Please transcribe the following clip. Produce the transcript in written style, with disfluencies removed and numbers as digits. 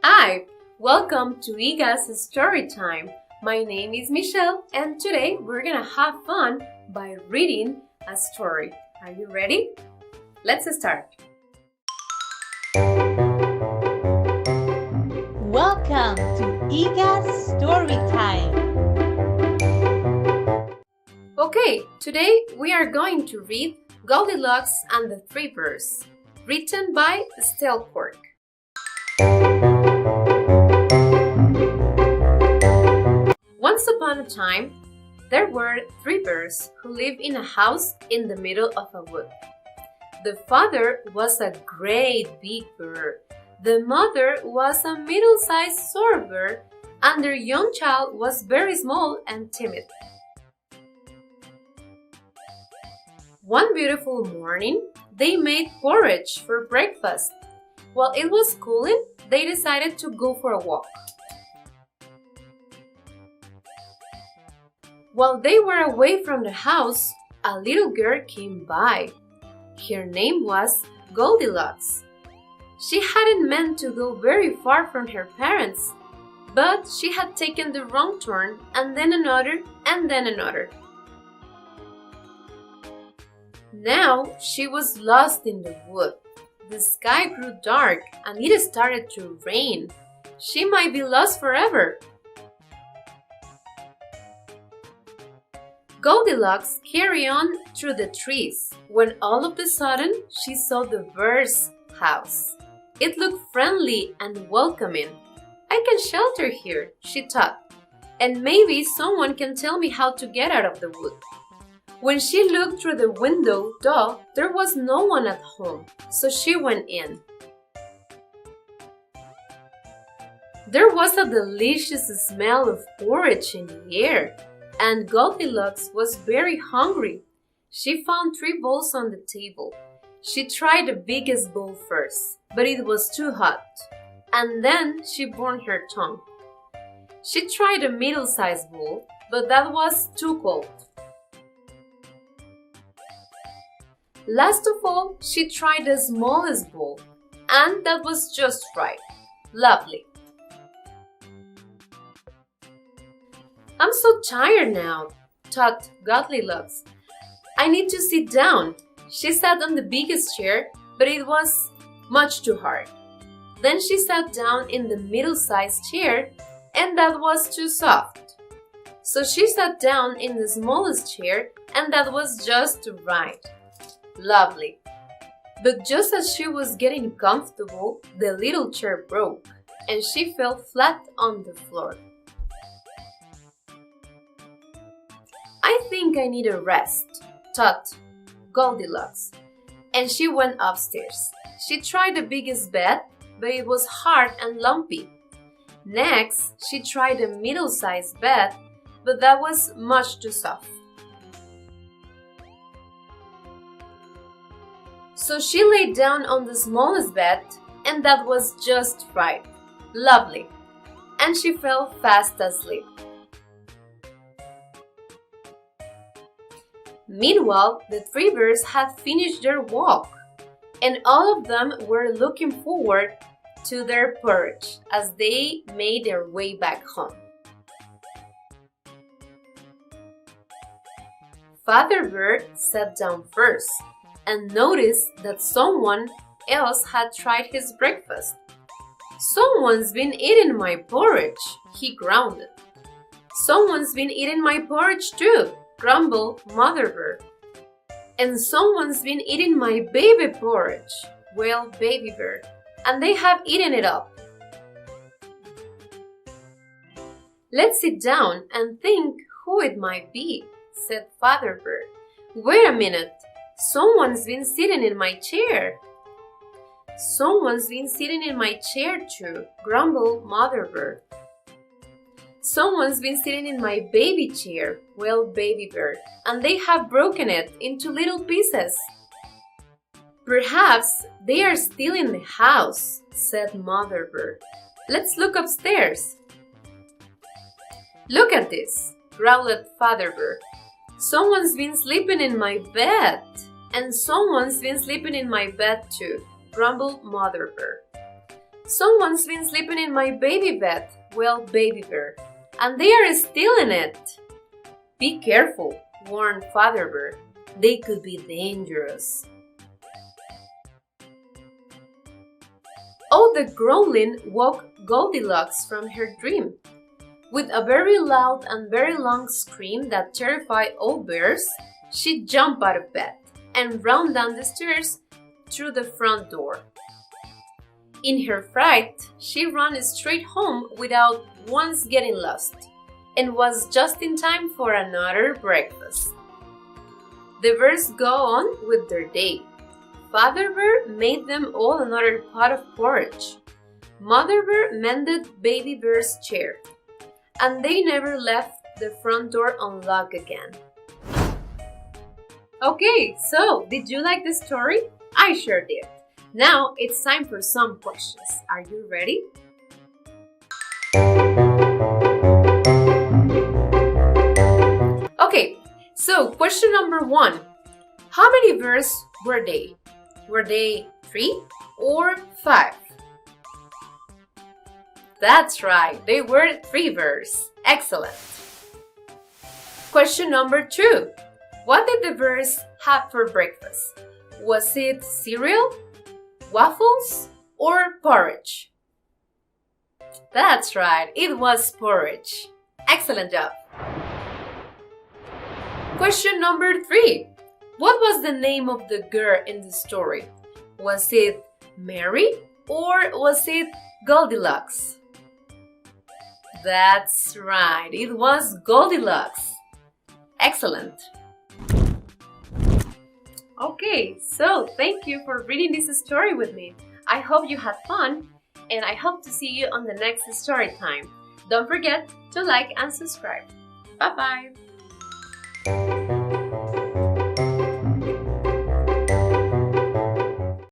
Hi, welcome to Iga's Story Time. My name is Michelle and today we're gonna have fun by reading a story. Are you ready? Let's start. Welcome to Iga's Story Time. Okay, today we are going to read Goldilocks and the Three Bears, written by Estelle Cork. Once upon a time, there were three bears who lived in a house in the middle of a wood. The father was a great big bear, the mother was a middle-sized short bear, and their young child was very small and timid. One beautiful morning, they made porridge for breakfast. While it was cooling, they decided to go for a walk. While they were away from the house, a little girl came by. Her name was Goldilocks. She hadn't meant to go very far from her parents, but she had taken the wrong turn and then another and then another. Now she was lost in the wood. The sky grew dark and it started to rain. She might be lost forever. Goldilocks carried on through the trees when all of a sudden she saw the bear's house. It looked friendly and welcoming. I can shelter here, she thought, and maybe someone can tell me how to get out of the wood. When she looked through the window, though, there was no one at home, so she went in. There was a delicious smell of porridge in the air, and Goldilocks was very hungry. She found 3 bowls on the table. She tried the biggest bowl first, but it was too hot, and then she burned her tongue. She tried a middle-sized bowl, but that was too cold. Last of all, she tried the smallest bowl, and that was just right. Lovely. I'm so tired now, thought Goldilocks. I need to sit down. She sat on the biggest chair, but it was much too hard. Then she sat down in the middle-sized chair, and that was too soft. So she sat down in the smallest chair, and that was just right. Lovely. But just as she was getting comfortable, the little chair broke, and she fell flat on the floor. I think I need a rest, thought Goldilocks, and she went upstairs. She tried the biggest bed, but it was hard and lumpy. Next, she tried a middle-sized bed, but that was much too soft. So she lay down on the smallest bed, and that was just right. Lovely. And she fell fast asleep. Meanwhile, the 3 bears had finished their walk, and all of them were looking forward to their porridge as they made their way back home. Father Bear sat down first and noticed that someone else had tried his breakfast. Someone's been eating my porridge, he growled. Someone's been eating my porridge too, grumbled Mother Bear. And someone's been eating my baby porridge, wailed Baby Bear, and they have eaten it up. Let's sit down and think who it might be, said Father Bear. Wait a minute. Someone's been sitting in my chair. Someone's been sitting in my chair too, grumbled Mother Bear. Someone's been sitting in my baby chair, wailed Baby Bear, and they have broken it into little pieces. Perhaps they are still in the house, said Mother Bear. Let's look upstairs. Look at this, growled Father Bear. Someone's been sleeping in my bed. And someone's been sleeping in my bed too, grumbled Mother Bear. Someone's been sleeping in my baby bed. Well, baby bear. And they are stealing it. Be careful, warned Father Bear. They could be dangerous. Oh, the growling woke Goldilocks from her dream. With a very loud and very long scream that terrified all bears, she jumped out of bed and ran down the stairs through the front door. In her fright, she ran straight home without once getting lost, and was just in time for another breakfast. The bears go on with their day. Father Bear made them all another pot of porridge. Mother Bear mended baby bear's chair, and they never left the front door unlocked again. Okay, so did you like the story? I sure did. Now it's time for some questions. Are you ready? Okay, so question number 1. How many bears were they? Were they 3 or 5? That's right, they were 3 bears. Excellent. Question number 2. What did the bears have for breakfast? Was it cereal, waffles, or porridge? That's right, it was porridge. Excellent job. Question number 3. What was the name of the girl in the story? Was it Mary or was it Goldilocks? That's right, it was Goldilocks. Excellent. Okay, so thank you for reading this story with me. I hope you had fun, and I hope to see you on the next story time. Don't forget to like and subscribe. Bye-bye.